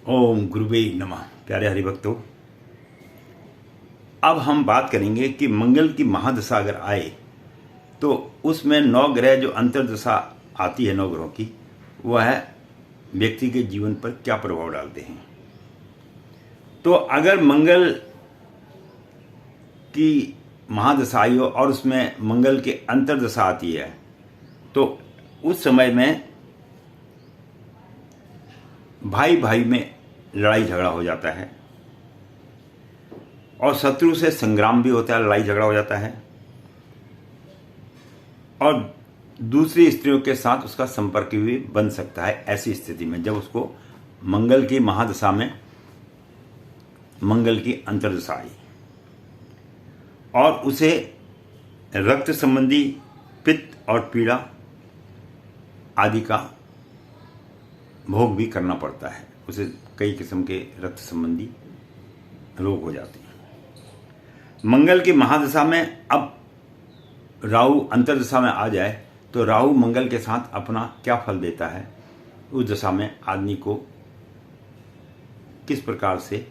ओम गुरुवे नमः। प्यारे हरिभक्तों, अब हम बात करेंगे कि मंगल की महादशा अगर आए तो उसमें 9 ग्रह जो अंतर्दशा आती है 9 ग्रहों की, वह व्यक्ति के जीवन पर क्या प्रभाव डालते हैं। तो अगर मंगल की महादशा आई हो और उसमें मंगल के अंतर्दशा आती है तो उस समय में भाई भाई में लड़ाई झगड़ा हो जाता है और शत्रु से संग्राम भी होता है, लड़ाई झगड़ा हो जाता है और दूसरी स्त्रियों के साथ उसका संपर्क भी बन सकता है। ऐसी स्थिति में जब उसको मंगल की महादशा में मंगल की अंतर्दशा आई और उसे रक्त संबंधी पित्त और पीड़ा आदि का भोग भी करना पड़ता है, उसे कई किस्म के रक्त संबंधी रोग हो जाते हैं। मंगल की महादशा में अब राहु अंतर्दशा में आ जाए तो राहु मंगल के साथ अपना क्या फल देता है, उस दशा में आदमी को किस प्रकार से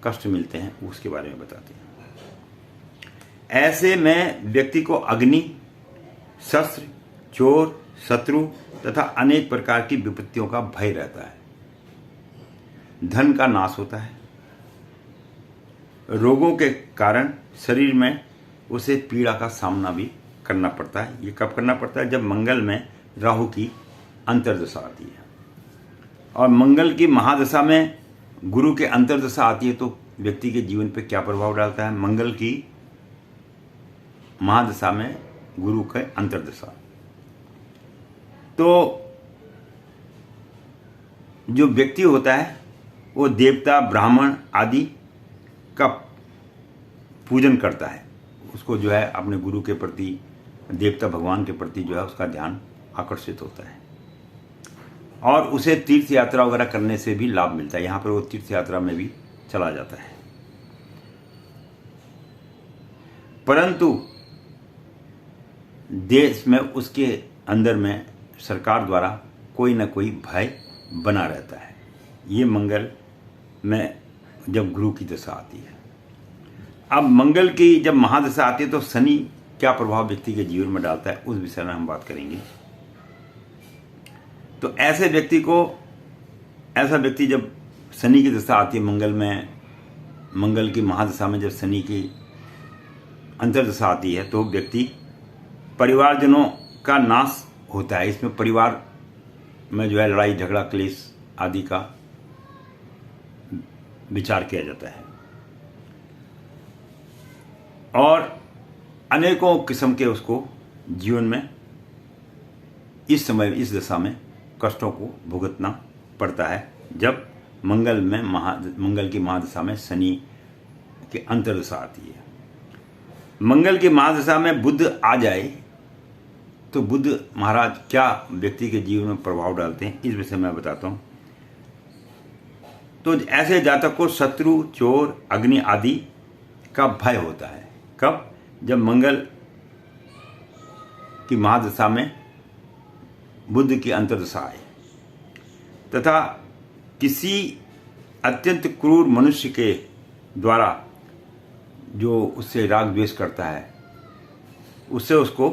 कष्ट मिलते हैं उसके बारे में बताते हैं। ऐसे में व्यक्ति को अग्नि, शस्त्र, चोर, शत्रु तथा अनेक प्रकार की विपत्तियों का भय रहता है। धन का नाश होता है। रोगों के कारण शरीर में उसे पीड़ा का सामना भी करना पड़ता है। ये कब करना पड़ता है? जब मंगल में राहु की अंतर्दशा आती है। और मंगल की महादशा में गुरु के अंतर्दशा आती है तो व्यक्ति के जीवन पर क्या प्रभाव डालता है। मंगल की महादशा में गुरु के अंतर्दशा, तो जो व्यक्ति होता है वो देवता, ब्राह्मण आदि का पूजन करता है। उसको जो है अपने गुरु के प्रति, देवता भगवान के प्रति जो है उसका ध्यान आकर्षित होता है और उसे तीर्थ यात्रा वगैरह करने से भी लाभ मिलता है। यहाँ पर वो तीर्थ यात्रा में भी चला जाता है। परंतु देश में, उसके अंदर में सरकार द्वारा कोई ना कोई भय बना रहता है। ये मंगल में जब गुरु की दशा आती है। अब मंगल की जब महादशा आती है तो शनि क्या प्रभाव व्यक्ति के जीवन में डालता है, उस विषय में हम बात करेंगे। तो ऐसा व्यक्ति जब शनि की दशा आती है मंगल में, मंगल की महादशा में जब शनि की अंतर्दशा आती है तो व्यक्ति परिवारजनों का नाश होता है। इसमें परिवार में जो है लड़ाई झगड़ा क्लेश आदि का विचार किया जाता है और अनेकों किस्म के उसको जीवन में इस समय, इस दशा में कष्टों को भुगतना पड़ता है जब मंगल की महादशा में शनि की अंतर्दशा आती है। मंगल की महादशा में बुध आ जाए तो बुध महाराज क्या व्यक्ति के जीवन में प्रभाव डालते हैं, इस विषय में बताता हूँ। तो ऐसे जातक को शत्रु, चोर, अग्नि आदि का भय होता है। कब? जब मंगल की महादशा में बुध की अंतर्दशा आए तथा किसी अत्यंत क्रूर मनुष्य के द्वारा जो उससे राग द्वेष करता है, उससे उसको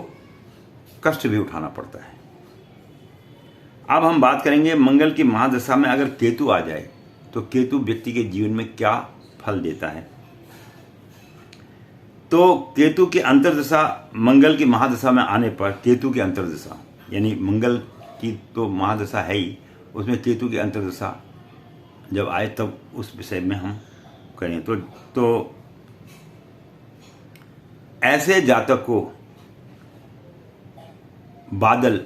कष्ट भी उठाना पड़ता है। अब हम बात करेंगे मंगल की महादशा में अगर केतु आ जाए तो केतु व्यक्ति के जीवन में क्या फल देता है। तो केतु की अंतर्दशा मंगल की महादशा में आने पर, केतु की अंतर्दशा यानी मंगल की तो महादशा है ही, उसमें केतु की अंतर्दशा जब आए तब उस विषय में हम करें। तो ऐसे जातक को बादल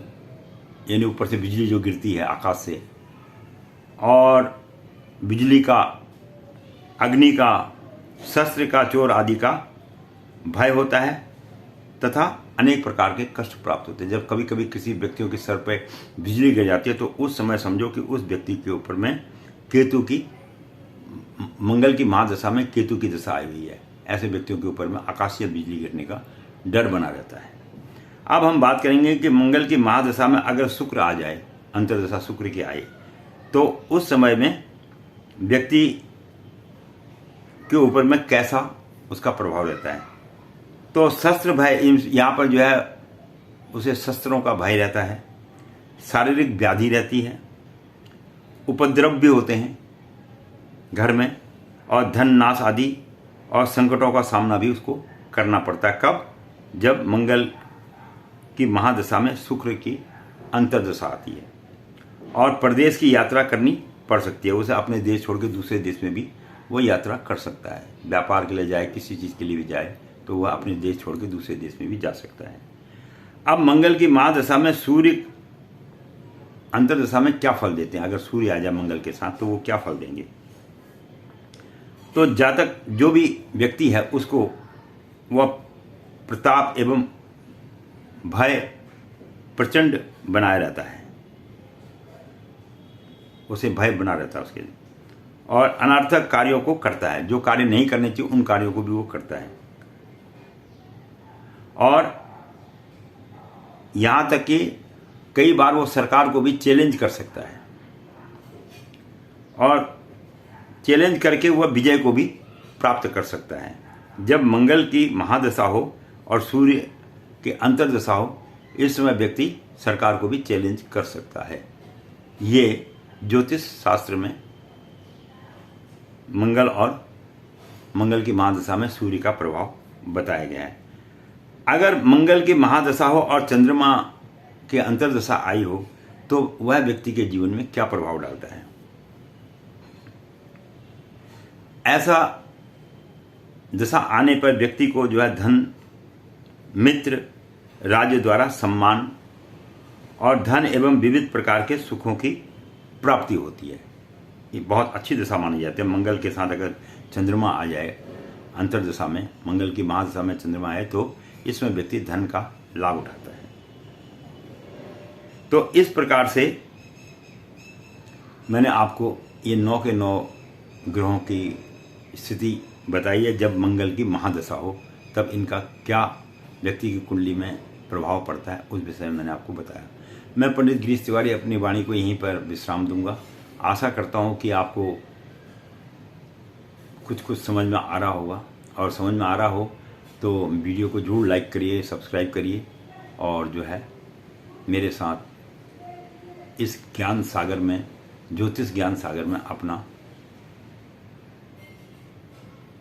यानी ऊपर से बिजली जो गिरती है आकाश से, और बिजली का, अग्नि का, शस्त्र का, चोर आदि का भय होता है तथा अनेक प्रकार के कष्ट प्राप्त होते हैं। जब कभी कभी किसी व्यक्तियों के सर पर बिजली गिर जाती है तो उस समय समझो कि उस व्यक्ति के ऊपर में केतु की, मंगल की महादशा में केतु की दशा आई हुई है। ऐसे व्यक्तियों के ऊपर में आकाशीय बिजली गिरने का डर बना रहता है। अब हम बात करेंगे कि मंगल की महादशा में अगर शुक्र आ जाए, अंतर्दशा शुक्र की आए, तो उस समय में व्यक्ति के ऊपर में कैसा उसका प्रभाव रहता है। तो शस्त्र भय, यहाँ पर जो है उसे शस्त्रों का भय रहता है, शारीरिक व्याधि रहती है, उपद्रव भी होते हैं घर में, और धन नाश आदि और संकटों का सामना भी उसको करना पड़ता है। कब? जब मंगल की महादशा में शुक्र की अंतर्दशा आती है। और प्रदेश की यात्रा करनी पड़ सकती है, उसे अपने देश छोड़ के दूसरे देश में भी वो यात्रा कर सकता है। व्यापार के लिए जाए, किसी चीज़ के लिए भी जाए तो वह अपने देश छोड़ के दूसरे देश में भी जा सकता है। अब मंगल की महादशा में सूर्य अंतर्दशा में क्या फल देते हैं? अगर सूर्य आ जाए मंगल के साथ तो वो क्या फल देंगे? तो जातक जो भी व्यक्ति है उसको वह प्रताप एवं भय प्रचंड बनाया रहता है, उसे भय बना रहता है उसके लिए, और अनर्थक कार्यों को करता है। जो कार्य नहीं करने चाहिए उन कार्यों को भी वो करता है। और यहाँ तक कि कई बार वो सरकार को भी चैलेंज कर सकता है, और चैलेंज करके वह विजय को भी प्राप्त कर सकता है। जब मंगल की महादशा हो और सूर्य की अंतर्दशा हो, इस समय व्यक्ति सरकार को भी चैलेंज कर सकता है। ये ज्योतिष शास्त्र में मंगल और मंगल की महादशा में सूर्य का प्रभाव बताया गया है। अगर मंगल की महादशा हो और चंद्रमा की अंतर्दशा आई हो तो वह व्यक्ति के जीवन में क्या प्रभाव डालता है? ऐसा दशा आने पर व्यक्ति को जो है धन, मित्र, राज्य द्वारा सम्मान और धन एवं विविध प्रकार के सुखों की प्राप्ति होती है। ये बहुत अच्छी दशा मानी जाती है। मंगल के साथ अगर चंद्रमा आ जाए अंतर्दशा में, मंगल की महादशा में चंद्रमा आए तो इसमें व्यक्ति धन का लाभ उठाता है। तो इस प्रकार से मैंने आपको ये 9 के 9 ग्रहों की स्थिति बताई है। जब मंगल की महादशा हो तब इनका क्या व्यक्ति की कुंडली में प्रभाव पड़ता है, उस विषय में मैंने आपको बताया। मैं पंडित गिरीश तिवारी अपनी वाणी को यहीं पर विश्राम दूंगा। आशा करता हूं कि आपको कुछ समझ में आ रहा होगा, और समझ में आ रहा हो तो वीडियो को जरूर लाइक करिए, सब्सक्राइब करिए, और जो है मेरे साथ इस ज्ञान सागर में, ज्योतिष ज्ञान सागर में अपना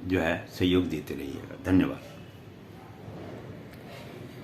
जो है सहयोग देते रहिएगा। धन्यवाद।